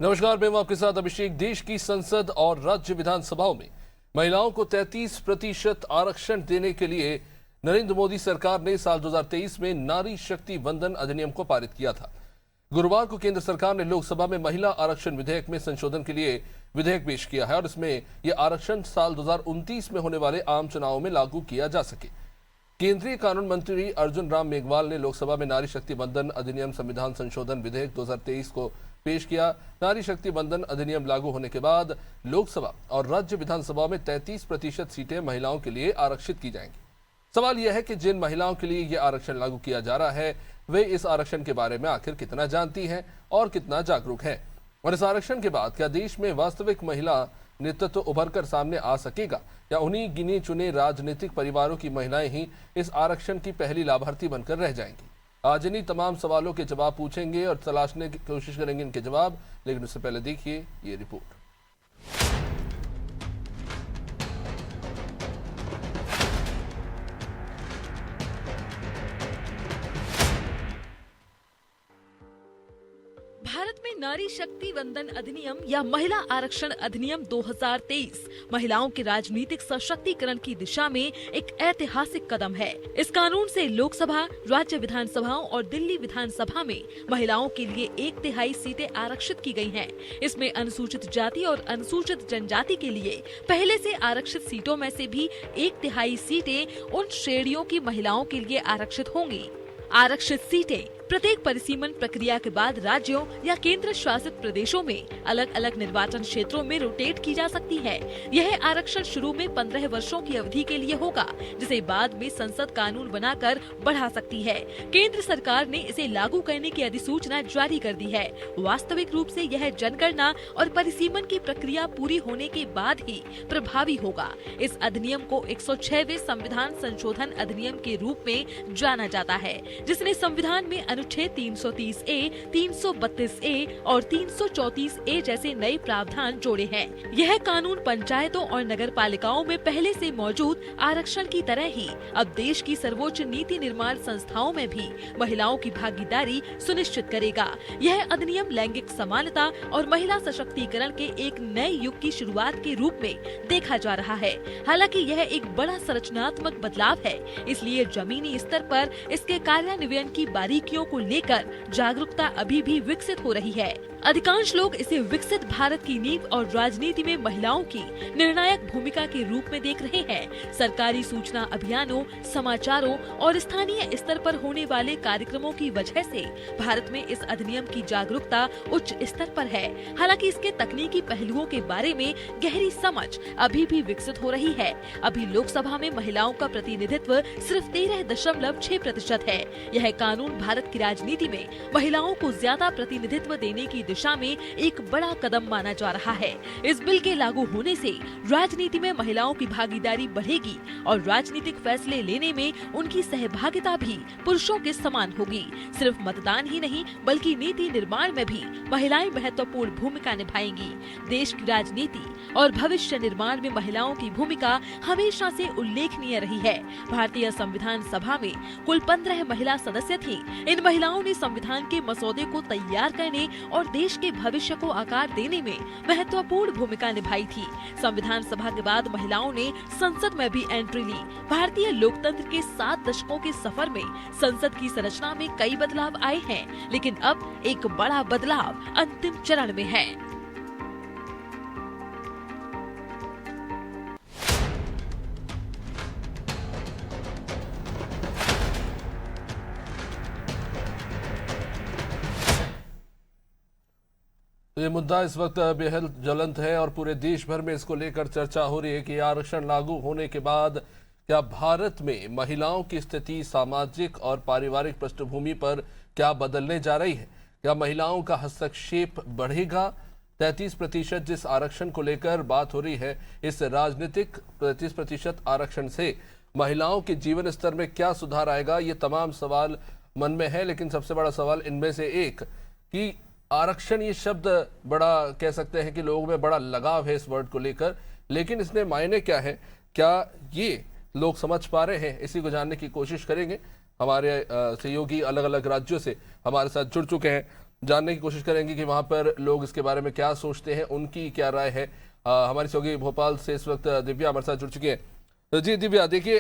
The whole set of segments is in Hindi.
नमस्कार, मैं हूं आपके साथ अभिषेक। देश की संसद और राज्य विधानसभाओं में महिलाओं को 33% आरक्षण देने के लिए नरेंद्र मोदी सरकार ने साल 2023 में नारी शक्ति वंदन अधिनियम को पारित किया था। गुरुवार को केंद्र सरकार ने लोकसभा में महिला आरक्षण विधेयक में संशोधन के लिए विधेयक पेश किया है और इसमें यह आरक्षण साल 2029 में होने वाले आम चुनावों में लागू किया जा सके। केंद्रीय कानून मंत्री अर्जुन राम मेघवाल ने लोकसभा में नारी शक्ति वंदन अधिनियम संविधान संशोधन विधेयक 2023 को पेश किया। नारी शक्ति वंदन अधिनियम लागू होने के बाद लोकसभा और राज्य विधानसभा में 33% सीटें महिलाओं के लिए आरक्षित की जाएंगी। सवाल यह है कि जिन महिलाओं के लिए यह आरक्षण लागू किया जा रहा है वे इस आरक्षण के बारे में आखिर कितना जानती हैं और कितना जागरूक हैं, और इस आरक्षण के बाद क्या देश में वास्तविक महिला नेतृत्व उभर कर सामने आ सकेगा या उन्हीं गिने चुने राजनीतिक परिवारों की महिलाएं ही इस आरक्षण की पहली लाभार्थी बनकर रह जाएंगी। आज इन्हीं तमाम सवालों के जवाब पूछेंगे और तलाशने की कोशिश करेंगे इनके जवाब, लेकिन उससे पहले देखिए ये रिपोर्ट। भारत में नारी शक्ति वंदन अधिनियम या महिला आरक्षण अधिनियम 2023 महिलाओं के राजनीतिक सशक्तिकरण की दिशा में एक ऐतिहासिक कदम है। इस कानून से लोकसभा, राज्य विधानसभाओं और दिल्ली विधानसभा में महिलाओं के लिए 1/3 सीटें आरक्षित की गई हैं। इसमें अनुसूचित जाति और अनुसूचित जनजाति के लिए पहले से आरक्षित सीटों में से भी 1/3 सीटें उन श्रेणियों की महिलाओं के लिए आरक्षित होंगी। आरक्षित सीटें प्रत्येक परिसीमन प्रक्रिया के बाद राज्यों या केंद्र शासित प्रदेशों में अलग अलग निर्वाचन क्षेत्रों में रोटेट की जा सकती है। यह आरक्षण शुरू में 15 वर्षों की अवधि के लिए होगा, जिसे बाद में संसद कानून बनाकर बढ़ा सकती है। केंद्र सरकार ने इसे लागू करने की अधिसूचना जारी कर दी है। वास्तविक रूप से यह जनगणना और परिसीमन की प्रक्रिया पूरी होने के बाद ही प्रभावी होगा। इस अधिनियम को 106वें संविधान संशोधन अधिनियम के रूप में जाना जाता है, जिसने संविधान में अनुच्छेद 330A, 332A और 334A जैसे नए प्रावधान जोड़े हैं। यह कानून पंचायतों और नगर पालिकाओं में पहले से मौजूद आरक्षण की तरह ही अब देश की सर्वोच्च नीति निर्माण संस्थाओं में भी महिलाओं की भागीदारी सुनिश्चित करेगा। यह अधिनियम लैंगिक समानता और महिला सशक्तिकरण के एक नए युग की शुरुआत के रूप में देखा जा रहा है। हालांकि यह एक बड़ा संरचनात्मक बदलाव है, इसलिए जमीनी स्तर पर इसके कार्यान्वयन की बारीकियों को लेकर जागरूकता अभी भी विकसित हो रही है। अधिकांश लोग इसे विकसित भारत की नींव और राजनीति में महिलाओं की निर्णायक भूमिका के रूप में देख रहे हैं। सरकारी सूचना अभियानों, समाचारों और स्थानीय स्तर पर होने वाले कार्यक्रमों की वजह से भारत में इस अधिनियम की जागरूकता उच्च स्तर पर है। हालांकि इसके तकनीकी पहलुओं के बारे में गहरी समझ अभी भी विकसित हो रही है। अभी लोकसभा में महिलाओं का प्रतिनिधित्व सिर्फ 13.6% है। यह कानून भारत की राजनीति में महिलाओं को ज्यादा प्रतिनिधित्व देने की दिशा में एक बड़ा कदम माना जा रहा है। इस बिल के लागू होने से राजनीति में महिलाओं की भागीदारी बढ़ेगी और राजनीतिक फैसले लेने में उनकी सहभागिता भी पुरुषों के समान होगी। सिर्फ मतदान ही नहीं बल्कि नीति निर्माण में भी महिलाएं महत्वपूर्ण भूमिका निभाएंगी। देश की राजनीति और भविष्य निर्माण में महिलाओं की भूमिका हमेशा से उल्लेखनीय रही है। भारतीय संविधान सभा में कुल 15 महिला सदस्य थी। इन महिलाओं ने संविधान के मसौदे को तैयार करने और देश के भविष्य को आकार देने में महत्वपूर्ण भूमिका निभाई थी। संविधान सभा के बाद महिलाओं ने संसद में भी एंट्री ली। भारतीय लोकतंत्र के 7 दशकों के सफर में संसद की संरचना में कई बदलाव आए हैं, लेकिन अब एक बड़ा बदलाव अंतिम चरण में है। ये मुद्दा इस वक्त बेहद ज्वलंत है और पूरे देश भर में इसको लेकर चर्चा हो रही है कि आरक्षण लागू होने के बाद क्या भारत में महिलाओं की स्थिति सामाजिक और पारिवारिक पृष्ठभूमि पर क्या बदलने जा रही है। क्या महिलाओं का हस्तक्षेप बढ़ेगा। 33% जिस आरक्षण को लेकर बात हो रही है, इस राजनीतिक 33% आरक्षण से महिलाओं के जीवन स्तर में क्या सुधार आएगा, ये तमाम सवाल मन में है। लेकिन सबसे बड़ा सवाल इनमें से एक कि आरक्षण, ये शब्द बड़ा कह सकते हैं कि लोगों में बड़ा लगाव है इस वर्ड को लेकर, लेकिन इसमें मायने क्या है, क्या ये लोग समझ पा रहे हैं, इसी को जानने की कोशिश करेंगे। हमारे सहयोगी अलग अलग राज्यों से हमारे साथ जुड़ चुके हैं। जानने की कोशिश करेंगे कि वहां पर लोग इसके बारे में क्या सोचते हैं, उनकी क्या राय है। हमारी सहयोगी भोपाल से इस वक्त दिव्या हमारे साथ जुड़ चुकी है। तो जी दिव्या, देखिए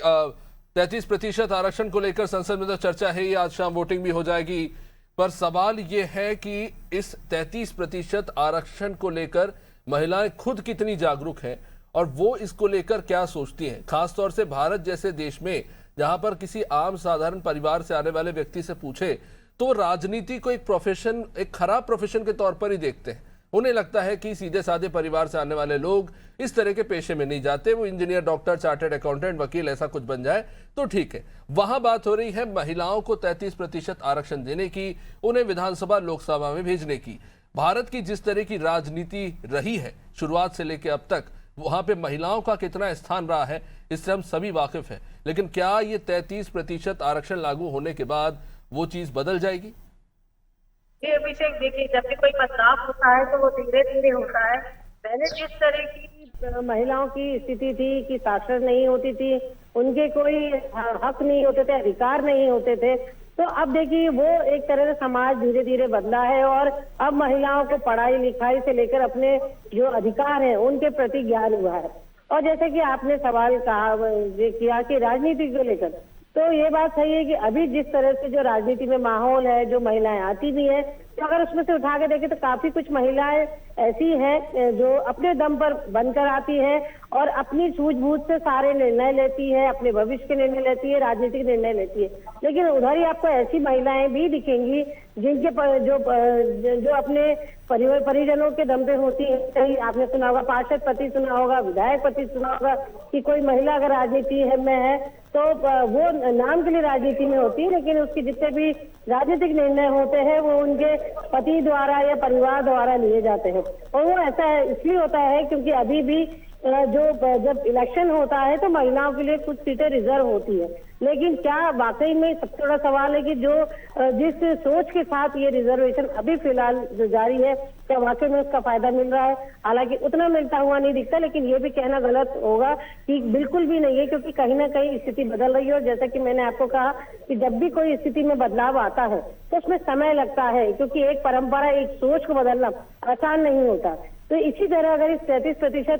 33% आरक्षण को लेकर संसद में तो चर्चा है ही, आज शाम वोटिंग भी हो जाएगी, पर सवाल ये है कि इस 33% आरक्षण को लेकर महिलाएं खुद कितनी जागरूक हैं और वो इसको लेकर क्या सोचती हैं। खासतौर से भारत जैसे देश में जहां पर किसी आम साधारण परिवार से आने वाले व्यक्ति से पूछे तो राजनीति को एक प्रोफेशन, एक खराब प्रोफेशन के तौर पर ही देखते हैं। उन्हें लगता है कि सीधे साधे परिवार से आने वाले लोग इस तरह के पेशे में नहीं जाते, वो इंजीनियर, डॉक्टर, चार्टर्ड अकाउंटेंट, वकील ऐसा कुछ बन जाए तो ठीक है। वहां बात हो रही है महिलाओं को 33% आरक्षण देने की, उन्हें विधानसभा लोकसभा में भेजने की। भारत की जिस तरह की राजनीति रही है शुरुआत से लेकर अब तक, वहां पे महिलाओं का कितना स्थान रहा है इससे हम सभी वाकिफ हैं। लेकिन क्या ये 33% आरक्षण लागू होने के बाद वो चीज बदल जाएगी? ये अभिषेक, देखिए जब भी कोई बदलाव होता है तो वो धीरे धीरे होता है। पहले जिस तरह की महिलाओं की स्थिति थी कि साक्षर नहीं होती थी, उनके कोई हक नहीं होते थे, अधिकार नहीं होते थे, तो अब देखिए वो एक तरह से समाज धीरे धीरे बदला है और अब महिलाओं को पढ़ाई लिखाई से लेकर अपने जो अधिकार हैं उनके प्रति ज्ञान हुआ है। और जैसे कि आपने सवाल कहा किया कि राजनीति को लेकर, तो ये बात सही है कि अभी जिस तरह से जो राजनीति में माहौल है, जो महिलाएं आती भी हैं, तो अगर उसमें से उठा के देखें तो काफी कुछ महिलाएं ऐसी हैं जो अपने दम पर बनकर आती हैं और अपनी सूझबूझ से सारे निर्णय लेती है, अपने भविष्य के निर्णय लेती है, राजनीतिक निर्णय लेती है। लेकिन उधर ही आपको ऐसी महिलाएं भी दिखेंगी जिनके जो अपने परिजनों के दम पे होती है। कहीं आपने सुना होगा पार्षद पति, सुना होगा विधायक पति, सुना होगा कि कोई महिला अगर राजनीति में है तो वो नाम के लिए राजनीति में होती है, लेकिन उसके जितने भी राजनीतिक निर्णय होते हैं वो उनके पति द्वारा या परिवार द्वारा लिए जाते हैं। और वो ऐसा इसलिए होता है क्योंकि अभी भी जब इलेक्शन होता है तो महिलाओं के लिए कुछ सीटें रिजर्व होती है। लेकिन क्या वाकई में सबसे बड़ा सवाल है कि जो जिस सोच के साथ ये रिजर्वेशन अभी फिलहाल जो जारी है, क्या वाकई में उसका फायदा मिल रहा है? हालांकि उतना मिलता हुआ नहीं दिखता, लेकिन ये भी कहना गलत होगा कि बिल्कुल भी नहीं है, क्योंकि कहीं ना कहीं स्थिति बदल रही है। और जैसा कि मैंने आपको कहा कि जब भी कोई स्थिति में बदलाव आता है तो उसमें समय लगता है, क्योंकि एक परंपरा, एक सोच को बदलना आसान नहीं होता। तो इसी तरह अगर इस 33%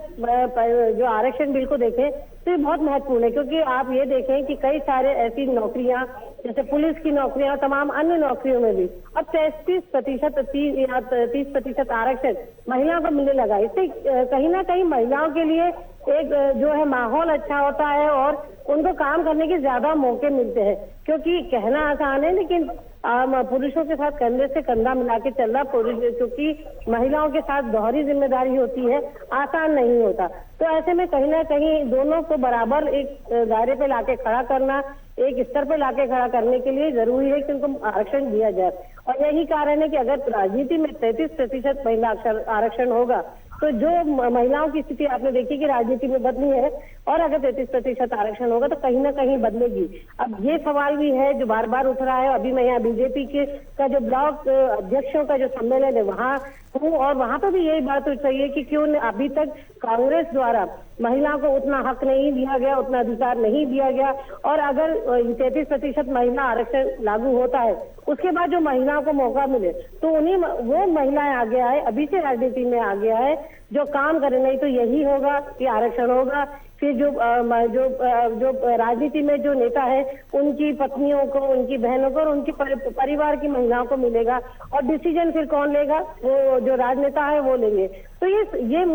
जो आरक्षण बिल को देखें तो ये बहुत महत्वपूर्ण है, क्योंकि आप ये देखें कि कई सारे ऐसी नौकरियां जैसे पुलिस की नौकरियां और तमाम अन्य नौकरियों में भी अब 30% आरक्षण महिलाओं को मिलने लगा। इससे कहीं ना कहीं महिलाओं के लिए एक जो है माहौल अच्छा होता है और उनको काम करने के ज्यादा मौके मिलते हैं। क्योंकि कहना आसान है, लेकिन पुरुषों के साथ कंधे से कंधा मिला के चलना, क्योंकि महिलाओं के साथ दोहरी जिम्मेदारी होती है, आसान नहीं होता। तो ऐसे में कहीं ना कहीं दोनों को बराबर एक दायरे पे लाके खड़ा करना, एक स्तर पे लाके खड़ा करने के लिए जरूरी है कि उनको आरक्षण दिया जाए। और यही कारण है कि अगर राजनीति में 33% महिला आरक्षण होगा तो जो महिलाओं की स्थिति आपने देखी कि राजनीति में बदली है, और अगर 33% आरक्षण होगा तो कहीं ना कहीं बदलेगी। अब ये सवाल भी है जो बार बार उठ रहा है। अभी मैं यहाँ बीजेपी का जो ब्लॉक अध्यक्षों का जो सम्मेलन है वहाँ हूँ, और वहाँ पर भी यही बात उठ रही है कि क्यों अभी तक कांग्रेस द्वारा महिलाओं को उतना हक नहीं दिया गया, उतना अधिकार नहीं दिया गया। और अगर 33% महिला आरक्षण लागू होता है, उसके बाद जो महिलाओं को मौका मिले तो उन्हीं वो महिलाएं आगे आए, अभी से राजनीति में आगे आए, जो काम करें। नहीं तो यही होगा कि आरक्षण होगा, फिर जो राजनीति में जो नेता है उनकी पत्नियों को, उनकी बहनों को और उनकी परिवार की महिलाओं को मिलेगा, और डिसीजन फिर कौन लेगा? वो जो राजनेता है वो लेंगे। तो ये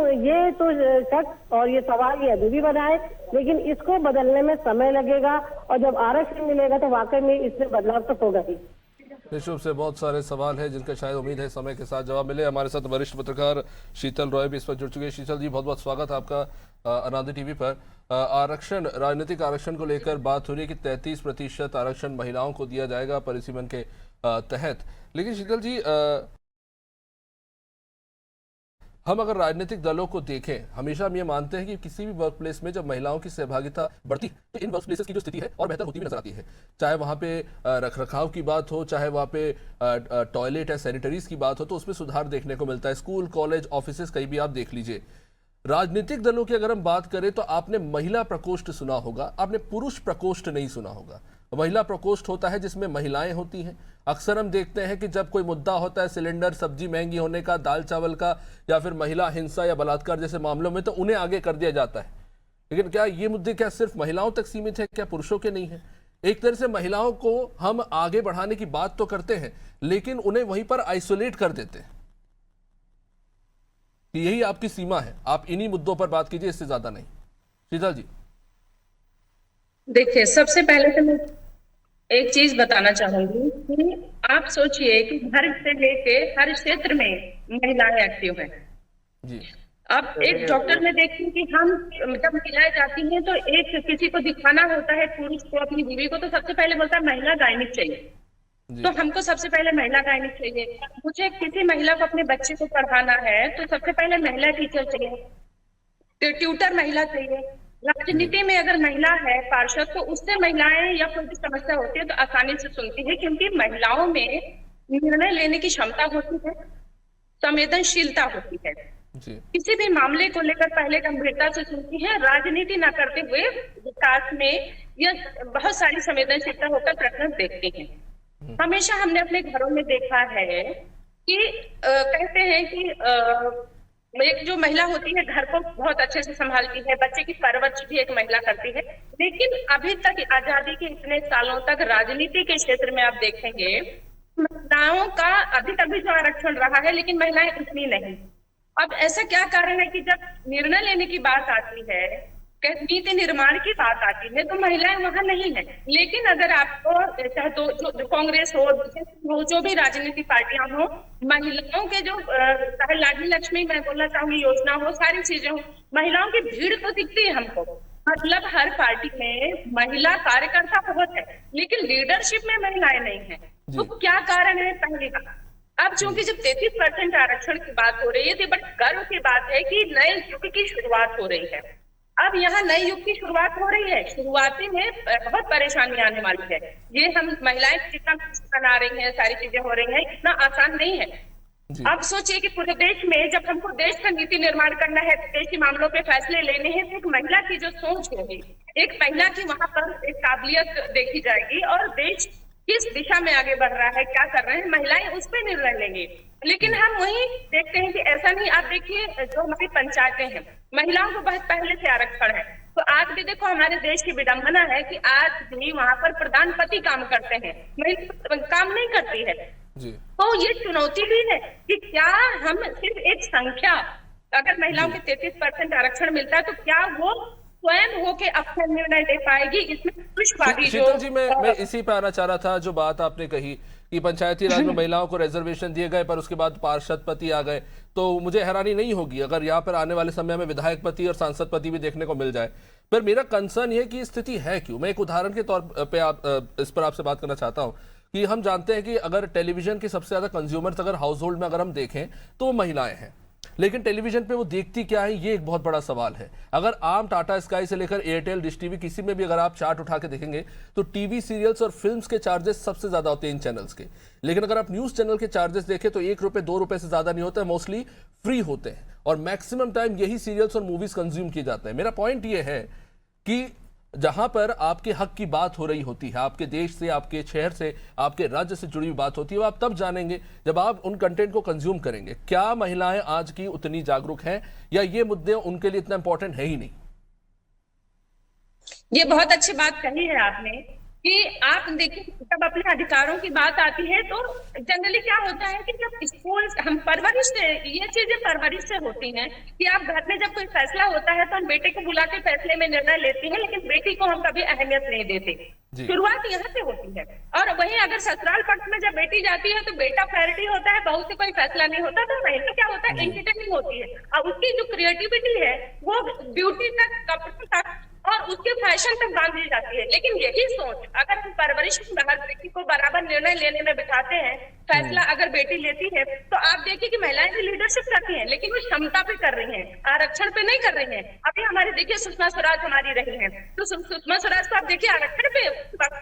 तो शक और ये सवाल ये अभी भी बना है, लेकिन इसको बदलने में समय लगेगा, और जब आरक्षण मिलेगा तो वाकई में इसमें बदलाव तो होगा ही। निश्चित रूप से बहुत सारे सवाल हैं जिनका शायद उम्मीद है समय के साथ जवाब मिले। हमारे साथ वरिष्ठ पत्रकार शीतल रॉय भी इस पर जुड़ चुके हैं। शीतल जी, बहुत बहुत स्वागत है आपका अनादि टीवी पर। आरक्षण, राजनीतिक आरक्षण को लेकर बात हो रही है कि 33% आरक्षण महिलाओं को दिया जाएगा परिसीमन के तहत। लेकिन शीतल जी, हम अगर राजनीतिक दलों को देखें, हमेशा हम ये मानते हैं कि किसी भी वर्क प्लेस में जब महिलाओं की सहभागिता बढ़ती है तो इन वर्क प्लेसेस की जो स्थिति है और बेहतर होती भी नजर आती है। चाहे वहाँ पे रखरखाव की बात हो, चाहे वहाँ पे टॉयलेट या सैनिटरीज की बात हो, तो उसमें सुधार देखने को मिलता है। स्कूल, कॉलेज, ऑफिसेज कहीं भी आप देख लीजिए। राजनीतिक दलों की अगर हम बात करें तो आपने महिला प्रकोष्ठ सुना होगा, आपने पुरुष प्रकोष्ठ नहीं सुना होगा। महिला प्रकोष्ठ होता है जिसमें महिलाएं होती हैं। अक्सर हम देखते हैं कि जब कोई मुद्दा होता है सिलेंडर, सब्जी महंगी होने का, दाल चावल का, या फिर महिला हिंसा या बलात्कार जैसे मामलों में, तो उन्हें आगे कर दिया जाता है। लेकिन क्या ये मुद्दे क्या सिर्फ महिलाओं तक सीमित है? क्या पुरुषों के नहीं है? एक तरह से महिलाओं को हम आगे बढ़ाने की बात तो करते हैं, लेकिन उन्हें वहीं पर आइसोलेट कर देते हैं कि यही आपकी सीमा है, आप इन्हीं मुद्दों पर बात कीजिए, इससे ज्यादा नहीं। शीतल जी। देखिए, सबसे पहले तो मैं एक चीज बताना चाहूंगी कि आप सोचिए कि घर से लेके हर क्षेत्र में महिलाएं एक्टिव हैं। जी। अब एक डॉक्टर में देखिए कि हम जब महिलाएं जाती हैं तो एक किसी को दिखाना होता है, पुरुष को, अपनी बीवी को, तो सबसे पहले बोलता है महिला गायनिक चाहिए। तो हमको सबसे पहले महिला गायनिक चाहिए। मुझे किसी महिला को अपने बच्चे को पढ़ाना है तो सबसे पहले महिला टीचर चाहिए, ट्यूटर महिला चाहिए। राजनीति में अगर महिला है पार्षद तो उससे महिलाएं या कोई भी समस्या होती है तो आसानी से सुनती है, क्योंकि महिलाओं में निर्णय लेने की क्षमता होती है, संवेदनशीलता होती है, किसी भी मामले को लेकर पहले गंभीरता से सुनती है, राजनीति न करते हुए विकास में या बहुत सारी संवेदनशीलता होकर प्रश्न देखते हैं। हमेशा हमने अपने घरों में देखा है कि कहते हैं कि एक जो महिला होती है घर को बहुत अच्छे से संभालती है, बच्चे की परवरिश भी एक महिला करती है। लेकिन अभी तक आजादी के इतने सालों तक राजनीति के क्षेत्र में आप देखेंगे महिलाओं का अभी तक भी जो आरक्षण रहा है, लेकिन महिलाएं उतनी नहीं। अब ऐसा क्या कारण है कि जब निर्णय लेने की बात आती है, नीति निर्माण की बात आती है, तो महिलाएं वहां नहीं है। लेकिन अगर आपको चाहे तो जो कांग्रेस हो, जो भी राजनीतिक पार्टियां हो, महिलाओं के जो चाहे लाडली लक्ष्मी मैं बोलना चाहूंगी योजना हो, सारी चीजें हो, महिलाओं की भीड़ तो दिखती है हमको। मतलब हर पार्टी में महिला कार्यकर्ता बहुत है, लेकिन लीडरशिप में महिलाएं नहीं है। तो क्या कारण है? पहली बात, अब चूंकि जब 33% आरक्षण की बात हो रही है, बट गर्व की बात है कि नए युग की शुरुआत हो रही है। अब यहाँ नए युग की शुरुआत हो रही है, शुरुआती में बहुत परेशानी आने वाली है। ये हम महिलाएं जितना बना रही हैं, सारी चीजें हो रही हैं, इतना आसान नहीं है। अब सोचिए कि पूरे देश में जब हमको देश का नीति निर्माण करना है, देश के मामलों पे फैसले लेने हैं, तो एक महिला की जो सोच होगी, एक महिला की वहां पर एक काबिलियत देखी जाएगी और देश किस दिशा में आगे बढ़ रहा है, क्या कर रहे हैं, महिलाएं उस पर निर्णय लेंगी। लेकिन हम वही देखते हैं कि ऐसा नहीं। आप देखिए जो हमारी पंचायतें हैं, महिलाओं को बहुत पहले से आरक्षण है, तो आज भी देखो हमारे देश की विडंबना है कि आज भी वहां पर प्रधानपति काम करते हैं, महिला काम नहीं करती है। तो ये चुनौती भी है कि क्या हम सिर्फ एक संख्या, अगर महिलाओं के 33% आरक्षण मिलता है तो क्या वो स्वयं होके अपना निर्णय ले पाएगी? इसमें पुरुषवादी जो शीतल जी, मैं इसी पे आना चाह रहा था। जो बात आपने कही कि पंचायती राज में महिलाओं को रिजर्वेशन दिए गए पर उसके बाद पार्षद पति आ गए, तो मुझे हैरानी नहीं होगी अगर यहाँ पर आने वाले समय में विधायक पति और सांसद पति भी देखने को मिल जाए। पर मेरा कंसर्न ये कि स्थिति है क्यों। मैं एक उदाहरण के तौर पे इस पर आपसे बात करना चाहता हूँ कि हम जानते हैं कि अगर टेलीविजन के सबसे ज्यादा कंज्यूमर्स अगर हाउस होल्ड में अगर हम देखें तो वो महिलाएं हैं, लेकिन टेलीविजन पे वो देखती क्या है, ये एक बहुत बड़ा सवाल है। अगर आम टाटा स्काई से लेकर एयरटेल, डिश टीवी, किसी में भी अगर आप चार्ट उठा के देखेंगे तो टीवी सीरियल्स और फिल्म्स के चार्जेस सबसे ज्यादा होते हैं इन चैनल्स के। लेकिन अगर आप न्यूज चैनल के चार्जेस देखें तो 1 रुपए 2 रुपए से ज्यादा नहीं होता है, मोस्टली फ्री होते हैं और मैक्सिमम टाइम यही सीरियल्स और मूवीज कंज्यूम किए जाते हैं। मेरा पॉइंट ये है कि जहां पर आपके हक की बात हो रही होती है, आपके देश से, आपके शहर से, आपके राज्य से जुड़ी हुई बात होती है, वो आप तब जानेंगे जब आप उन कंटेंट को कंज्यूम करेंगे। क्या महिलाएं आज की उतनी जागरूक हैं या ये मुद्दे उनके लिए इतना इंपॉर्टेंट है ही नहीं? ये बहुत अच्छी बात कही है आपने कि आप देखिए जब अपने अधिकारों की बात आती है तो जनरली क्या होता है कि जब स्कूल हम परवरिश से, ये चीजें परवरिश से होती हैं कि आप घर में जब कोई फैसला होता है तो हम बेटे को बुला के फैसले में निर्णय लेते हैं, लेकिन बेटी को हम कभी अहमियत नहीं देते। शुरुआत यहाँ से होती है। और वहीं अगर ससुराल पक्ष में जब बेटी जाती है तो बेटा प्रायोरिटी होता है, बहू से कोई फैसला नहीं होता। तो महिला क्या होता है, एंटरटेनिंग होती है और उसकी जो क्रिएटिविटी है वो ब्यूटी तक, कपड़े तक और उसके फैशन तक बांध दी जाती है। लेकिन यही सोच अगर हम परवरिश में हर बेटी को बराबर निर्णय लेने में बिठाते हैं, फैसला अगर बेटी लेती है, तो आप देखिए कि महिलाएं भी लीडरशिप करती हैं, लेकिन वो क्षमता पे कर रही हैं, आरक्षण पे नहीं कर रही हैं। अभी हमारे देखिए सुषमा स्वराज हमारी रही हैं, तो सुषमा स्वराज को आप देखिए आरक्षण पे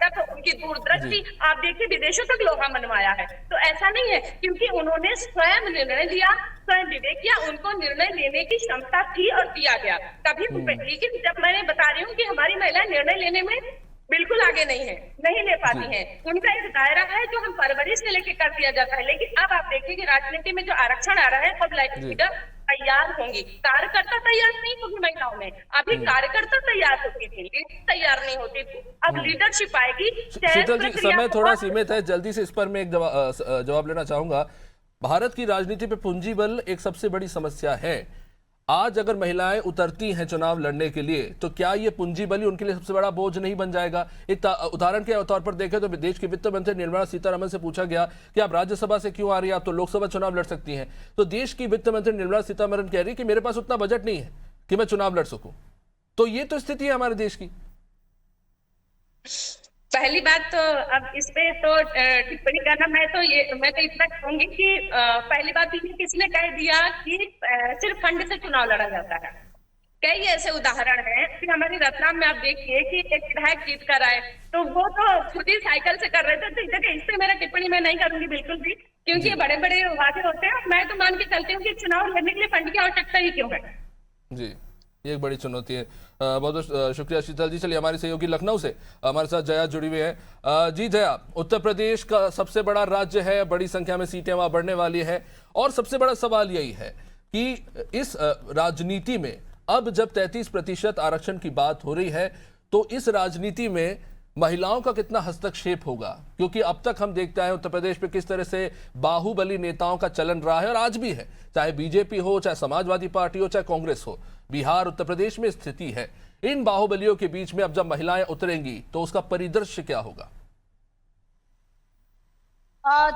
तो उनकी दूरदृष्टि आप देखिए विदेशों तक लोहा मनवाया है। तो ऐसा नहीं है, क्योंकि उन्होंने स्वयं निर्णय लिया, स्वयं विवेक किया, उनको निर्णय लेने की क्षमता थी और दिया गया तभी। लेकिन जब मैंने बता रही हूँ कि हमारी महिलाएं निर्णय लेने में बिल्कुल आगे नहीं है, नहीं ले पाती हैं। उनका एक दायरा है जो हम परवरिश से लेके कर दिया जाता है। लेकिन अब आप देखिए कि राजनीति में जो आरक्षण आ रहा है, अब लीडर तैयार होंगी, कार्यकर्ता तैयार नहीं होगी महिलाओं में। अभी कार्यकर्ता तैयार होती थी, लीडर तैयार नहीं होती थी, अब लीडरशिप आएगी। शीतल जी, समय थोड़ा सीमित है, जल्दी से इस पर मैं एक जवाब लेना चाहूंगा। भारत की राजनीति पे पूंजी बल एक सबसे बड़ी समस्या है। आज अगर महिलाएं उतरती हैं चुनाव लड़ने के लिए, तो क्या ये पूंजी बल ही उनके लिए सबसे बड़ा बोझ नहीं बन जाएगा? एक उदाहरण के तौर पर देखें तो देश की वित्त मंत्री निर्मला सीतारमण से पूछा गया कि आप राज्यसभा से क्यों आ रही हैं, आप तो लोकसभा चुनाव लड़ सकती हैं। तो देश की वित्त मंत्री निर्मला सीतारमण कह रही कि मेरे पास उतना बजट नहीं है कि मैं चुनाव लड़ सकूं। तो ये तो स्थिति है हमारे देश की। पहली बात तो अब इस पे तो टिप्पणी करना, मैं तो इतना कहूंगी कि पहली बात ये किसने कह दिया कि सिर्फ फंड से चुनाव लड़ा जाता है। कई ऐसे उदाहरण हैं कि हमारी रतलाम में आप देखिए कि एक विधायक जीत कर आए, तो वो तो खुद ही साइकिल से कर रहे थे। तो इस पे मेरा टिप्पणी मैं नहीं करूंगी बिल्कुल भी, क्योंकि ये बड़े बड़े वादे होते हैं। मैं तो मान के चलती हूँ कि चुनाव लड़ने के लिए फंड की आवश्यकता ही क्यों है। जी, ये एक बड़ी चुनौती है। बहुत बहुत शुक्रिया शीतल जी। चलिए, हमारी सहयोगी लखनऊ से हमारे साथ जया जुड़ी हुई है। जी जया, उत्तर प्रदेश का सबसे बड़ा राज्य है, बड़ी संख्या में सीटें वहां बढ़ने वाली है, और सबसे बड़ा सवाल यही है कि इस राजनीति में अब जब 33% आरक्षण की बात हो रही है, तो इस राजनीति में महिलाओं का कितना हस्तक्षेप होगा? क्योंकि अब तक हम देखते हैं उत्तर प्रदेश पे किस तरह से बाहुबली नेताओं का चलन रहा है, और आज भी है, चाहे बीजेपी हो, चाहे समाजवादी पार्टी हो, चाहे कांग्रेस हो। बिहार, उत्तर प्रदेश में स्थिति है। इन बाहुबलियों के बीच में अब जब महिलाएं उतरेंगी तो उसका परिदृश्य क्या होगा?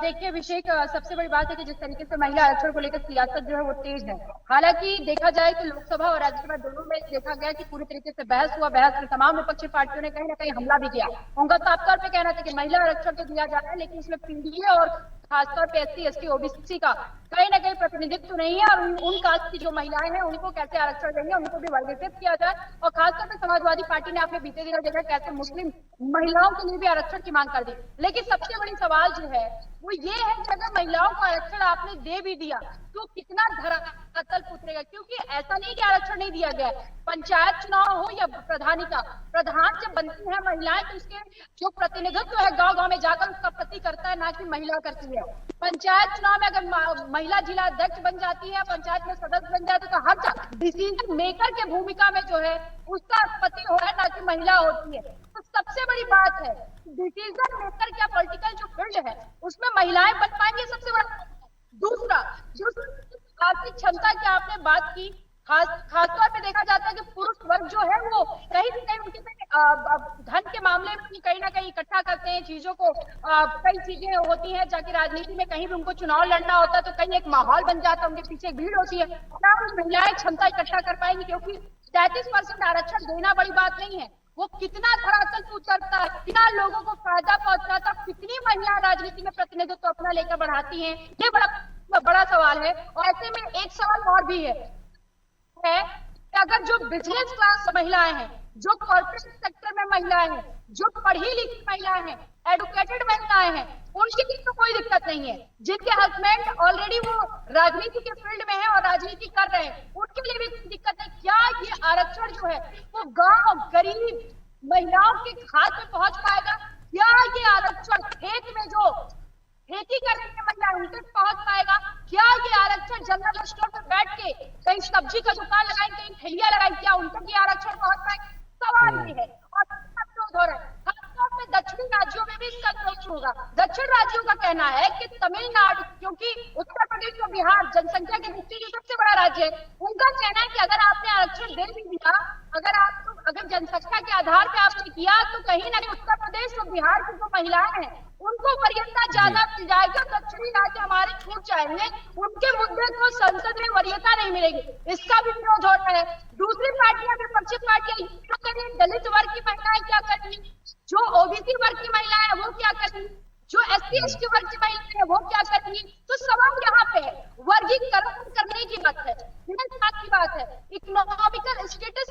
देखिए अभिषेक, सबसे बड़ी बात है कि जिस तरीके से महिला आरक्षण को लेकर सियासत जो है वो तेज है। हालांकि देखा जाए तो लोकसभा और राज्यसभा दोनों में देखा गया कि पूरी तरीके से बहस हुआ। बहस में तमाम विपक्षी पार्टियों ने कहीं ना कहीं हमला भी किया। उनका साफ तौर पे कहना था कि महिला आरक्षण तो दिया जा रहा है, लेकिन उसमें पीडीए और खासतौर पे SC, ST, OBC का कहीं ना कहीं प्रतिनिधित्व नहीं है, और उन कास्ट की जो महिलाएं हैं उनको कैसे आरक्षण देंगे, उनको भी वर्गीकृत किया जाए। और खासतौर पे समाजवादी पार्टी ने अपने बीते दिनों देखा कैसे मुस्लिम महिलाओं के लिए भी आरक्षण की मांग कर दी। लेकिन सबसे बड़ी सवाल जो है वो ये है कि अगर महिलाओं को आरक्षण आपने दे भी दिया तो कितना धरातल उतरेगा? क्योंकि ऐसा नहीं कि आरक्षण नहीं दिया गया। पंचायत चुनाव हो या प्रधानी का, प्रधान जब बनती है महिलाएं तो उसके जो प्रतिनिधित्व है गांव गांव में जाकर उसका पति करता है, ना कि महिला करती है। पंचायत चुनाव में अगर महिला जिला अध्यक्ष बन जाती है, पंचायत में सदस्य बन जाती है, तो हर डिसीजन मेकर के भूमिका में जो है उसका पति हो है, ना कि महिला होती है। तो सबसे बड़ी बात है डिसीजन मेकर क्या पॉलिटिकल जो फील्ड है उसमें महिलाएं बन पाएंगी, सबसे बड़ा। दूसरा, जो आर्थिक क्षमता की आपने बात की, खासतौर पे देखा जाता है कि पुरुष वर्ग जो है वो कहीं ना कहीं उनके धन के मामले में कहीं ना कहीं इकट्ठा करते हैं चीजों को। कई चीजें होती हैं, जाके राजनीति में कहीं भी उनको चुनाव लड़ना होता है तो कहीं एक माहौल बन जाता है, उनके पीछे एक भीड़ होती है। क्या महिलाएं क्षमता इकट्ठा कर पाएंगी? क्योंकि 33% आरक्षण देना बड़ी बात नहीं है, वो कितना धरातल पे उतरता है, कितना लोगों को फायदा पहुंचाता है, कितनी महिला राजनीति में प्रतिनिधित्व अपना लेकर बढ़ाती हैं, ये बड़ा सवाल है। और ऐसे में एक सवाल और भी है कि अगर जो बिजनेस क्लास महिलाएं हैं, जो कॉर्पोरेट सेक्टर में महिलाएं हैं, जो पढ़ी लिखी महिलाएं हैं, एडुकेटेड महिलाएं हैं, उनके लिए तो कोई दिक्कत नहीं है। जिनके हस्बैंड ऑलरेडी वो राजनीति के फील्ड में है और राजनीति कर रहे हैं, उनके लिए भी कोई दिक्कत नहीं। क्या ये आरक्षण जो है वो गांव गरीब महिलाओं के हाथ में पहुंच पाएगा? क्या ये आरक्षण खेत में जो खेती कर रही है महिला उनके पहुंच पाएगा? क्या ये आरक्षण जनरल स्टोर पर बैठ के कहीं सब्जी का दुकान लगाएंगे, कहीं ठेलिया लगाएंगे, क्या उनका ये आरक्षण पहुंच पाएगा? सवाल ये है। और विरोध हो रहा है, खासतौर पे दक्षिणी राज्यों में भी इसका विरोध होगा। दक्षिण राज्यों का कहना है कि तमिलनाडु, क्योंकि उत्तर प्रदेश और बिहार जनसंख्या की दृष्टि से सबसे बड़ा राज्य है, उनका कहना है कि अगर आपने आरक्षण दे भी दिया, अगर जनसंख्या के आधार पे आपने किया, तो कहीं ना कहीं उत्तर प्रदेश और बिहार की जो महिलाएं हैं उनको वरीयता ज्यादा मिल जाएगी। दक्षिणी राज्य हमारे छूट जाएंगे, उनके मुद्दे को संसद में वरीयता नहीं मिलेगी। इसका भी विरोध हो रहा है। दूसरी पार्टियां, विपक्षी पार्टियां क्या कर रही है? दलित वर्ग की महिलाएं क्या कर रही है, जो OBC वर्ग की महिलाएं हैं वो क्या कर रही है, जो SC, ST वर्ग की महिलाएं हैं वो क्या कर रही है? तो सवाल यहाँ पे है, वर्गीकरण करने की बात है, की बात है, इकोनॉमिकल स्टेटस।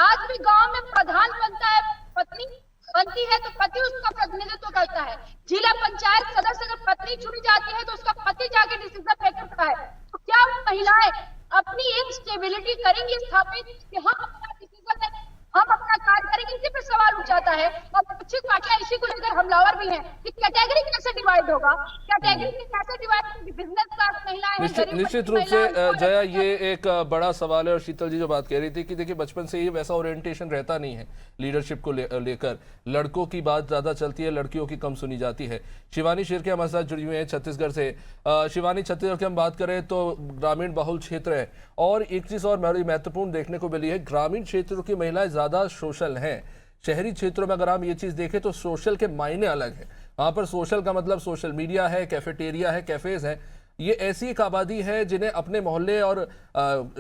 आज भी गांव में प्रधान बनता है, पत्नी बनती है तो पति उसका प्रतिनिधित्व करता है। जिला पंचायत सदस्य अगर पत्नी चुनी जाती है तो उसका पति जाके डिसीजन मेकर करता है। तो क्या महिलाएं अपनी एक स्टेबिलिटी करेंगी स्थापित कि हम अपना डिसीजन, हम अपना कार्य करेंगे? इसी पे सवाल उठ जाता है। और विपक्षी पार्टियां इसी को लेकर हमलावर भी हैं कि कैटेगरी कैसे डिवाइड होगा, कैटेगरी कैसे डिवाइड, बिजनेस क्लास महिलाएं हैं, गरीब निश्चित रूप से महिलाएं हैं, जया, ये एक बड़ा सवाल है। और शीतल जी जो बात कह रही थी कि देखिए बचपन से ही वैसा ओरिएंटेशन रहता नहीं है लीडरशिप को लेकर, लड़कों की बात ज्यादा चलती है, लड़कियों की कम सुनी जाती है। शिवानी शेरके हमारे साथ जुड़ी हुई है छत्तीसगढ़ से। शिवानी, छत्तीसगढ़ की हम बात करें तो ग्रामीण बहुल क्षेत्र है, और एक चीज और बड़ी महत्वपूर्ण देखने को मिली है, ग्रामीण क्षेत्रों की महिलाएं ज्यादा सोशल हैं। शहरी क्षेत्रों में अगर हम ये चीज देखें तो सोशल के मायने अलग है। वहां पर सोशल का मतलब सोशल मीडिया है, कैफेटेरिया है, कैफेज है। ये ऐसी एक आबादी है जिन्हें अपने मोहल्ले और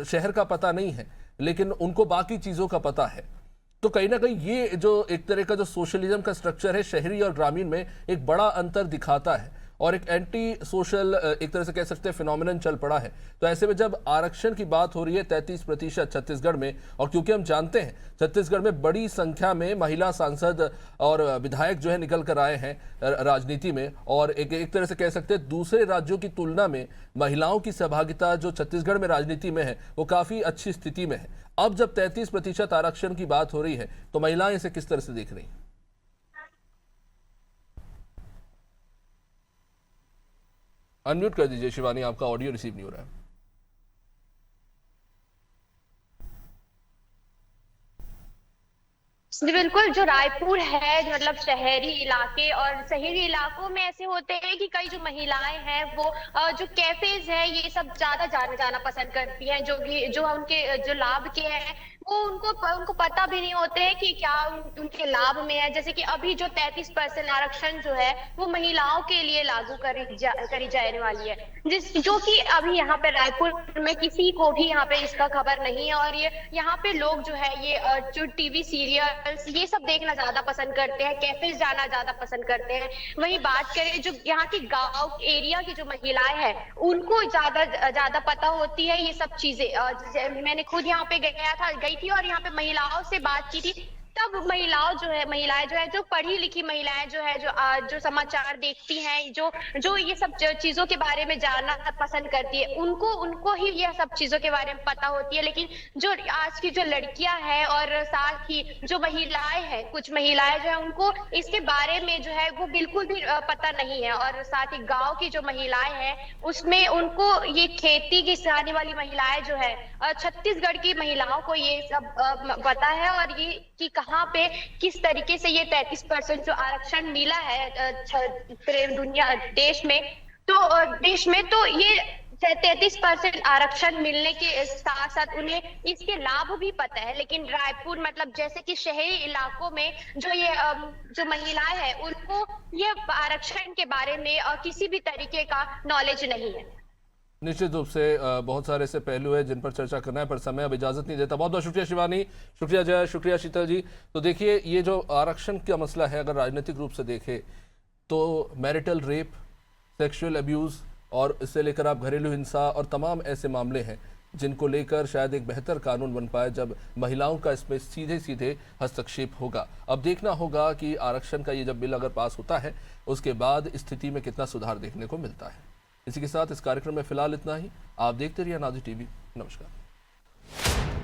शहर का पता नहीं है, लेकिन उनको बाकी चीजों का पता है। तो कहीं ना कहीं ये जो एक तरह का जो सोशलिज्म का स्ट्रक्चर है शहरी और ग्रामीण में, एक बड़ा अंतर दिखाता है और एक एंटी सोशल एक तरह से कह सकते हैं फिनोमिनन चल पड़ा है। तो ऐसे में जब आरक्षण की बात हो रही है 33% छत्तीसगढ़ में, और क्योंकि हम जानते हैं छत्तीसगढ़ में बड़ी संख्या में महिला सांसद और विधायक जो है निकल कर आए हैं राजनीति में, और एक तरह से कह सकते हैं दूसरे राज्यों की तुलना में महिलाओं की सहभागिता जो छत्तीसगढ़ में राजनीति में है वो काफी अच्छी स्थिति में है। अब जब 33% आरक्षण की बात हो रही है तो महिलाएं इसे किस तरह से देख रही हैं? अनम्यूट कर दीजिए शिवानी, आपका ऑडियो रिसीव नहीं हो रहा है। जी बिल्कुल, जो रायपुर है मतलब शहरी इलाके और शहरी इलाकों में ऐसे होते हैं कि कई जो महिलाएं हैं वो जो कैफेज है ये सब ज्यादा जाना पसंद करती हैं, जो उनके जो लाभ के हैं वो उनको पता भी नहीं होते हैं कि क्या उनके लाभ में है। जैसे कि अभी जो 33% आरक्षण जो है वो महिलाओं के लिए लागू करी जाने वाली है, जो कि अभी यहाँ पे रायपुर में किसी को भी यहाँ पे इसका खबर नहीं है। और ये यहाँ पे लोग जो है ये जो टीवी सीरियल्स ये सब देखना ज्यादा पसंद करते हैं, कैफेज जाना ज्यादा पसंद करते हैं। वही बात करें जो यहाँ की गाँव एरिया की जो महिलाएं हैं उनको ज्यादा पता होती है ये सब चीजें। मैंने खुद यहाँ पे गई थी और यहाँ पे महिलाओं से बात की थी, तब महिलाएं जो है जो पढ़ी लिखी महिलाएं जो है जो समाचार देखती हैं, जो ये सब चीजों के बारे में जानना पसंद करती है, उनको ही यह सब चीजों के बारे में पता होती है। लेकिन जो आज की जो लड़कियां हैं और साथ ही जो महिलाएं हैं, कुछ महिलाएं जो है उनको इसके बारे में जो है वो बिल्कुल भी पता नहीं है। और साथ ही गाँव की जो महिलाएं हैं उसमें उनको ये खेती किसानी वाली महिलाएं जो है छत्तीसगढ़ की महिलाओं को ये सब पता है, और ये कि कहाँ पे किस तरीके से ये 33% जो आरक्षण मिला है दुनिया देश में तो ये 33% आरक्षण मिलने के साथ साथ उन्हें इसके लाभ भी पता है। लेकिन रायपुर मतलब जैसे कि शहरी इलाकों में जो महिलाएं हैं उनको ये आरक्षण के बारे में किसी भी तरीके का नॉलेज नहीं है। निश्चित रूप से बहुत सारे ऐसे पहलू है जिन पर चर्चा करना है, पर समय अब इजाजत नहीं देता। बहुत बहुत शुक्रिया शिवानी, शुक्रिया जय, शुक्रिया शीतल जी। तो देखिए ये जो आरक्षण का मसला है अगर राजनीतिक रूप से देखें तो मैरिटल रेप, सेक्सुअल अब्यूज़ और इससे लेकर आप घरेलू हिंसा और तमाम ऐसे मामले हैं जिनको लेकर शायद एक बेहतर कानून बन पाए जब महिलाओं का इसमें सीधे सीधे हस्तक्षेप होगा। अब देखना होगा कि आरक्षण का ये जब बिल अगर पास होता है उसके बाद स्थिति में कितना सुधार देखने को मिलता है। इसी के साथ इस कार्यक्रम में फिलहाल इतना ही। आप देखते रहिए अनादि टीवी। नमस्कार।